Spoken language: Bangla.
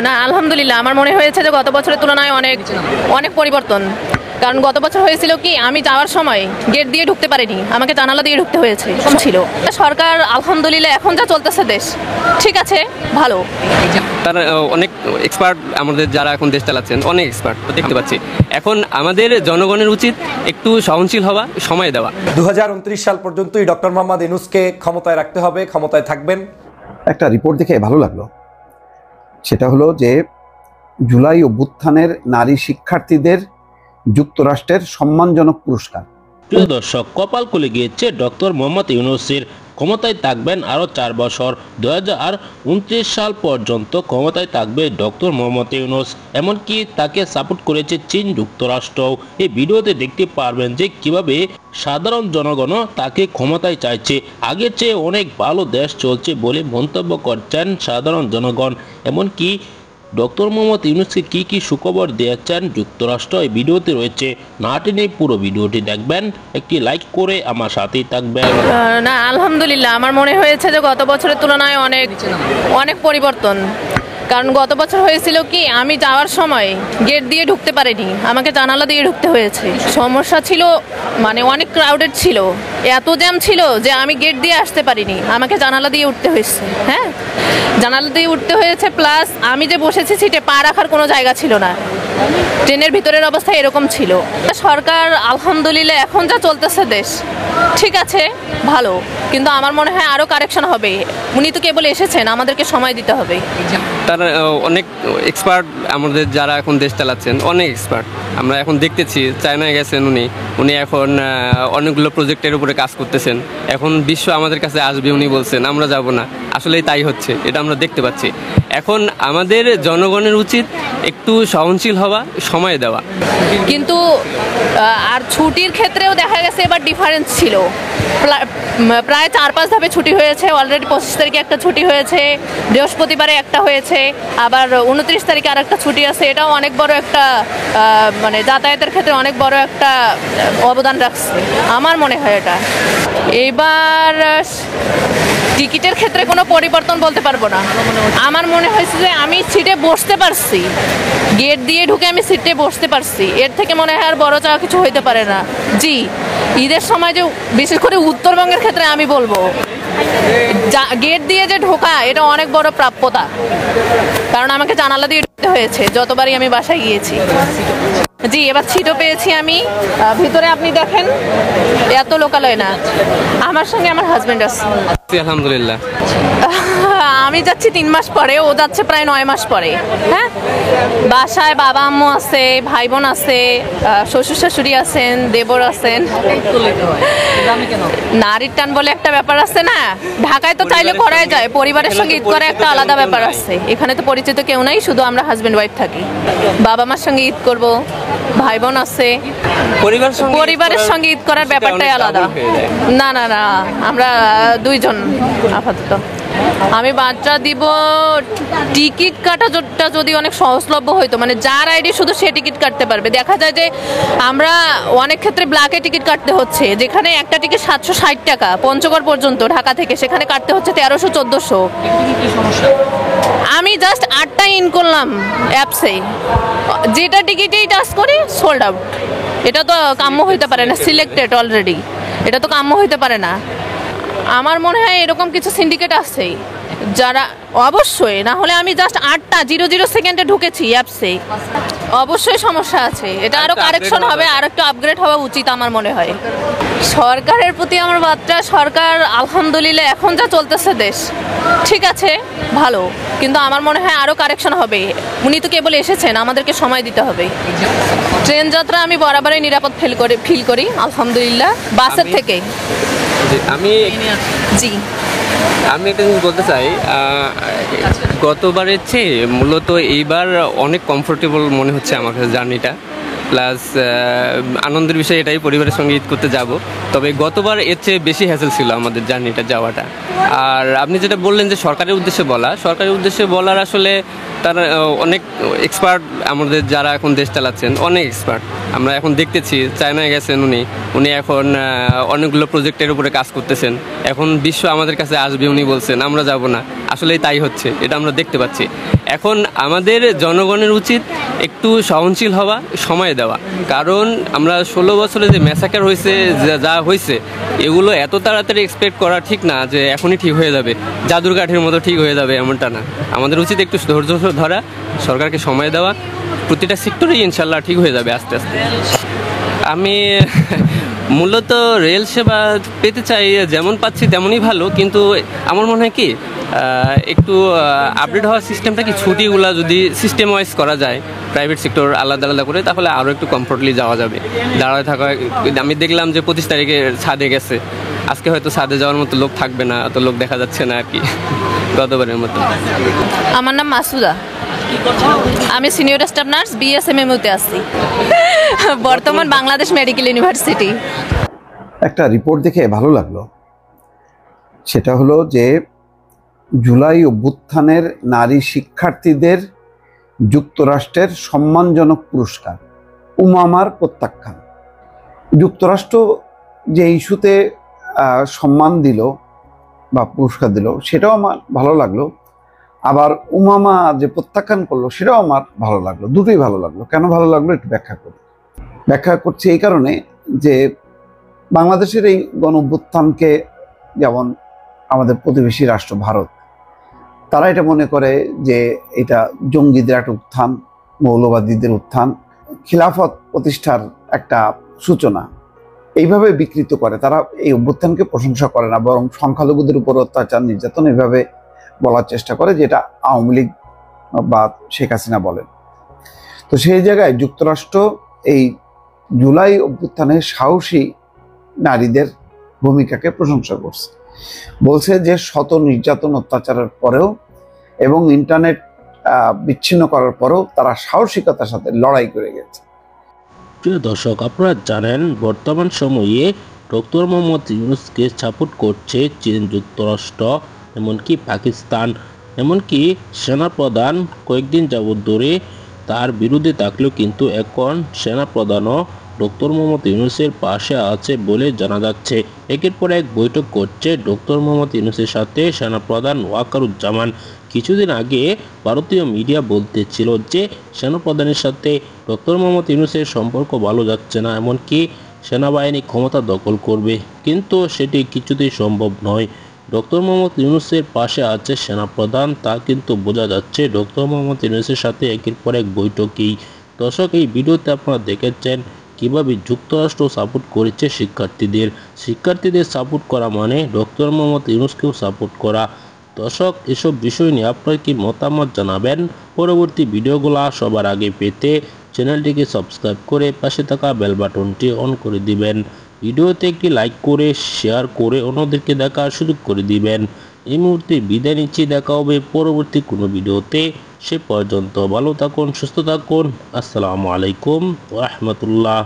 না, আলহামদুলিল্লাহ আমার মনে হয়েছে যে গত বছরের তুলনায় অনেক অনেক পরিবর্তন। কারণ গত বছর হয়েছিল কি, আমি যাওয়ার সময় গেট দিয়ে ঢুকতে পারিনি, আমাকে জানালা দিয়ে ঢুকতে হয়েছে, কম ছিল। সরকার আলহামদুলিল্লাহ এখন যা চলতেছে দেশ ঠিক আছে, ভালো। তারা অনেক এক্সপার্ট, আমাদের যারা এখন দেশ চালাচ্ছেন অনেক এক্সপার্ট দেখতে পাচ্ছি। এখন আমাদের জনগণের উচিত একটু সহনশীল হওয়া, সময় দেওয়া। 2029 সাল পর্যন্তই ডক্টর মোহাম্মদ ইউনূসকে ক্ষমতায় রাখতে হবে, ক্ষমতায় থাকবেন। একটা রিপোর্ট দেখে ভালো লাগলো, সেটা হলো যে জুলাই অভ্যুত্থানের নারী শিক্ষার্থীদের যুক্তরাষ্ট্রের সম্মানজনক পুরস্কার। প্রিয় দর্শক, কপাল খুলে গিয়েছে ডক্টর মোহাম্মদ ইউনূসের। ক্ষমতায় থাকবেন আরও 4 বছর, 2029 সাল পর্যন্ত ক্ষমতায় থাকবে ডক্টর মোহাম্মদ ইউনূস। এমনকি তাকে সাপোর্ট করেছে চীন যুক্তরাষ্ট্র। এই ভিডিওতে দেখতে পারবেন যে কিভাবে সাধারণ জনগণও তাকে ক্ষমতায় চাইছে। আগের চেয়ে অনেক ভালো দেশ চলছে বলে মন্তব্য করছেন সাধারণ জনগণ। এমনকি ডক্টর মোহাম্মদ ইউনূসকে কি কি সুখবর দিয়েছেন যুক্তরাষ্ট্র, এই ভিডিওতে রয়েছে। না টেনে পুরো ভিডিওটি দেখবেন, একটি লাইক করে আমার সাথেই থাকবেন। না, আলহামদুলিল্লাহ আমার মনে হয়েছে যে গত বছরের তুলনায় অনেক অনেক পরিবর্তন। কারণ গত বছর হয়েছিল কি, আমি যাওয়ার সময় গেট দিয়ে ঢুকতে পারিনি, আমাকে জানালা দিয়ে ঢুকতে হয়েছে। সমস্যা ছিল, মানে অনেক ক্রাউডেড ছিল, এত জ্যাম ছিল যে আমি গেট দিয়ে আসতে পারিনি, আমাকে জানালা দিয়ে উঠতে হয়েছে। হ্যাঁ, জানালা দিয়ে উঠতে হয়েছে, প্লাস আমি যে বসেছি সিটে পা রাখার কোনো জায়গা ছিল না। ট্রেনের ভিতরের অবস্থা এরকম ছিল। সরকার আলহামদুলিল্লাহ এখন যা চলতেছে দেশ ঠিক আছে, ভালো। কিন্তু আমার মনে হয় আরও কারেকশন হবে। উনি তো কেবল এসেছেন, আমাদেরকে সময় দিতে হবে। তারা অনেক এক্সপার্ট, আমাদের যারা এখন দেশ চালাচ্ছেন অনেক এক্সপার্ট। আমরা এখন দেখতেছি চায়নায় গেছেন উনি এখন অনেকগুলো প্রজেক্টের উপরে কাজ করতেছেন। এখন বিশ্ব আমাদের কাছে আসবে উনি বলছেন, আমরা যাব না। আসলেই তাই হচ্ছে, এটা আমরা দেখতে পাচ্ছি। এখন আমাদের জনগণের উচিত একটু সহনশীল হওয়া, সময় দেওয়া। কিন্তু আর ছুটির ক্ষেত্রেও দেখা গেছে এবার ডিফারেন্স ছিল। প্রায় 4-5 ধাপে ছুটি হয়েছে। অলরেডি 25 তারিখে একটা ছুটি হয়েছে, বৃহস্পতিবারে একটা হয়েছে, আবার 29 তারিখে আর একটা ছুটি আছে। এটাও অনেক বড় একটা, মানে যাতায়াতের ক্ষেত্রে অনেক বড় একটা অবদান রাখছে আমার মনে হয় এটা। এইবার টিকিটের ক্ষেত্রে কোনো পরিবর্তন বলতে পারবো না। আমার মনে হয়েছে যে আমি সিটে বসতে পারছি, গেট দিয়ে ঢুকে আমি সিটে বসতে পারছি, এর থেকে মনে হয় আর বড় চাওয়া কিছু হইতে পারে না। জি, ঈদের সময় যে বিশেষ করে উত্তরবঙ্গের ক্ষেত্রে আমি বলবো, গেট দিয়ে যে ঢোকা এটা অনেক বড় প্রাপ্যতা। কারণ আমাকে জানালা দিয়ে ঢুকতে হয়েছে যতবারই আমি বাসায় গিয়েছি। জি, এবার সিটও পেয়েছি আমি। ভিতরে আপনি দেখেন এত লোকালয় না। আমার সঙ্গে আমার হাজবেন্ড আছে। আলহামদুলিল্লাহ আমি যাচ্ছি 3 মাস পরে, ও যাচ্ছে প্রায় 9 মাস পরে। হ্যাঁ, বাসায় বাবা আম্মু আছে, ভাই বোন আছে, শ্বশুর শাশুড়ি আছেন, দেবর আছেন। নারীর টান বলে একটা ব্যাপার আছে না, ঢাকায় তো চাইলে করাই যায়, পরিবারের সঙ্গে ঈদ করা একটা আলাদা ব্যাপার আছে। এখানে তো পরিচিত কেউ নাই, শুধু আমরা হাজবেন্ড ওয়াইফ থাকি। বাবা মার সঙ্গে ঈদ করব, ভাই বোন আছে, পরিবারের সঙ্গে ঈদ করার ব্যাপারটাই আলাদা। না না না, আমরা 2 জন আপাতত। আমি বাচ্চা দিব। টিকিট কাটাটা যদি অনেক সহজলভ্য হইতো, মানে যার আইডি শুধু সে টিকিট কাটতে পারবে। দেখা যায় যে আমরা অনেক ক্ষেত্রে ব্ল্যাকে টিকিট কাটতে হচ্ছে, যেখানে একটা টিকিট 760 টাকা পঞ্চগড় পর্যন্ত ঢাকা থেকে, সেখানে কাটতে হচ্ছে 1300-1400। আমি জাস্ট 8টা ইন করলাম অ্যাপসে, যেটা টিকিটেই টাচ করি সোল্ড আউট। এটা তো কাম্য হইতে পারে না, সিলেক্টেড অলরেডি, এটা তো কাম্য হইতে পারে না। আমার মনে হয় এরকম কিছু সিন্ডিকেট আছে যারা, অবশ্যই না হলে আমি জাস্ট 8টা 00 সেকেন্ডে ঢুকেছি অ্যাপসে। অবশ্যই সমস্যা আছে, এটা আরো কারেকশন হবে, আর একটু আপগ্রেড হওয়া উচিত আমার মনে হয়। সরকারের প্রতি আমার বার্তা, সরকার আলহামদুলিল্লাহ এখন যা চলতেছে দেশ ঠিক আছে, ভালো। কিন্তু আমার মনে হয় আরো কারেকশন হবে। উনি তো কেবল এসেছেন, আমাদেরকে সময় দিতে হবে। ট্রেন যাত্রা আমি বরাবরই নিরাপদ ফিল করি আলহামদুলিল্লাহ, বাসের থেকে। আমি একটা জিনিস বলতে চাই, গতবারের চেয়ে মূলত এইবার অনেক কমফোর্টেবল মনে হচ্ছে আমার কাছে জার্নিটা। প্লাস আনন্দের বিষয় এটাই, পরিবারের সঙ্গে ঈদ করতে যাব। তবে গতবার এর চেয়ে বেশি হ্যাসেল ছিল আমাদের জার্নিটা যাওয়াটা। আর আপনি যেটা বললেন যে সরকারের উদ্দেশ্যে বলার আসলে তারা অনেক এক্সপার্ট, আমাদের যারা এখন দেশ চালাচ্ছেন অনেক এক্সপার্ট। আমরা এখন দেখতেছি চায়নায় গেছেন উনি এখন অনেকগুলো প্রজেক্টের উপরে কাজ করতেছেন। এখন বিশ্ব আমাদের কাছে আসবে উনি বলছেন, আমরা যাব না। আসলেই তাই হচ্ছে, এটা আমরা দেখতে পাচ্ছি। এখন আমাদের জনগণের উচিত একটু সহনশীল হওয়া, সময় দেওয়া। কারণ আমরা 16 বছরে যে ম্যাসাকার হয়েছে, যা হয়েছে, এগুলো এত তাড়াতাড়ি এক্সপেক্ট করা ঠিক না যে এখনই ঠিক হয়ে যাবে, জাদুর কাঠির মতো ঠিক হয়ে যাবে, এমনটা না। আমাদের উচিত একটু ধৈর্য ধরা, সরকারকে সময় দেওয়া। প্রতিটা সেক্টরেই ইনশাল্লাহ ঠিক হয়ে যাবে আস্তে আস্তে। আমি মূলত রেল সেবা পেতে চাই, যেমন পাচ্ছি তেমনই ভালো। কিন্তু আমার মনে হয় কি একটু আপডেট হওয়ার সিস্টেমটা কি, ছুটিগুলো যদি সিস্টেম ওয়াইজ করা যায়, প্রাইভেট সেক্টর আলাদা আলাদা করে, তাহলে আরও একটু কমফোর্টলি যাওয়া যাবে। দাঁড়ায় থাকা, আমি দেখলাম যে 25 তারিখে ছাদে গেছে, আজকে হয়তো ছাদে যাওয়ার মতো লোক থাকবে না, অত লোক দেখা যাচ্ছে না আর কি, গতবারের মতো। আমার নাম মাসুদা, আমি সিনিয়র স্টাফ নার্স BSMMU-তে আছি, বর্তমান বাংলাদেশ মেডিকেল ইউনিভার্সিটি। একটা রিপোর্ট দেখে ভালো লাগলো। সেটা হলো যে জুলাই অভ্যুত্থানের নারী শিক্ষার্থীদের যুক্তরাষ্ট্রের সম্মানজনক পুরস্কার, উমামার প্রত্যাখ্যান। যুক্তরাষ্ট্র যে ইস্যুতে সম্মান দিল বা পুরস্কার দিল, সেটাও আমার ভালো লাগলো। আবার উমামা যে প্রত্যাখ্যান করলো, সেটাও আমার ভালো লাগলো। দুটোই ভালো লাগলো। কেন ভালো লাগলো একটু ব্যাখ্যা করছি এই কারণে যে বাংলাদেশের এই গণ অভ্যুত্থানকে, যেমন আমাদের প্রতিবেশী রাষ্ট্র ভারত, তারা এটা মনে করে যে এটা জঙ্গিদের একটা উত্থান, মৌলবাদীদের উত্থান, খিলাফত প্রতিষ্ঠার একটা সূচনা, এইভাবে বিকৃত করে। তারা এই অভ্যুত্থানকে প্রশংসা করে না, বরং সংখ্যালঘুদের উপর অত্যাচার, নির্যাতন এইভাবে বলার চেষ্টা করে, যেটা আওয়ামী লীগ বা শেখ হাসিনা বলেন। তো সেই জায়গায় যুক্তরাষ্ট্র এই জুলাই অভ্যুত্থানে সাহসী নারীদের ভূমিকাকে প্রশংসা করছে। বলছে যে শত নির্যাতন অত্যাচারের পরেও এবং ইন্টারনেট বিচ্ছিন্ন করার পরেও তারা সাহসিকতার সাথে লড়াই করে গেছে। প্রিয় দর্শক, আপনারা জানেন বর্তমান সময়ে ডক্টর মোহাম্মদ ইউনূসকে সাপোর্ট করছে চীন, যুক্তরাষ্ট্র, এমনকি পাকিস্তান, এমনকি সেনাপ্রধান কয়েকদিন যাবৎ ধরে তার বিরুদ্ধে থাকলেও কিন্তু এখন সেনাপ্রধানও ডক্টর মোহাম্মদ ইউনূসের পাশে আছে বলে জানা যাচ্ছে। একের পর এক বৈঠক করছে ডক্টর মোহাম্মদ ইউনূসের সাথে সেনাপ্রধান ওয়াকারুজ্জামান। কিছুদিন আগে ভারতীয় মিডিয়া বলতেছিল যে সেনাপ্রধানের সাথে ডক্টর মোহাম্মদ ইউনূসের সম্পর্ক ভালো যাচ্ছে না, এমনকি সেনাবাহিনী ক্ষমতা দখল করবে। কিন্তু সেটি কিছুতেই সম্ভব নয়। ডক্টর মোহাম্মদ ইউনূসের পাশে আছে সেনাপ্রধান, তা কিন্তু বোঝা যাচ্ছে ডক্টর মোহাম্মদ ইউনূসের সাথে একের পর এক বৈঠকই। দর্শক, এই ভিডিওতে আপনারা দেখেছেন কিভাবে যুক্তরাষ্ট্র সাপোর্ট করেছে শিক্ষার্থীদের সাপোর্ট করা মানে ডক্টর মোহাম্মদ ইউনূসকেও সাপোর্ট করা। দর্শক, এসব বিষয় নিয়ে আপনার কি মতামত জানাবেন। পরবর্তী ভিডিওগুলো সবার আগে পেতে চ্যানেলটিকে সাবস্ক্রাইব করে পাশে থাকা বেল বাটনটি অন করে দিবেন। ভিডিওতে একটি লাইক করে শেয়ার করে অন্যদেরকে দেখার সুযোগ করে দিবেন। এই মুহূর্তে বিদায় নিচ্ছি, দেখা হবে পরবর্তী কোনো ভিডিওতে। সে পর্যন্ত ভালো থাকুন, সুস্থ থাকুন। আসসালামু আলাইকুম ওয়া রাহমাতুল্লাহ।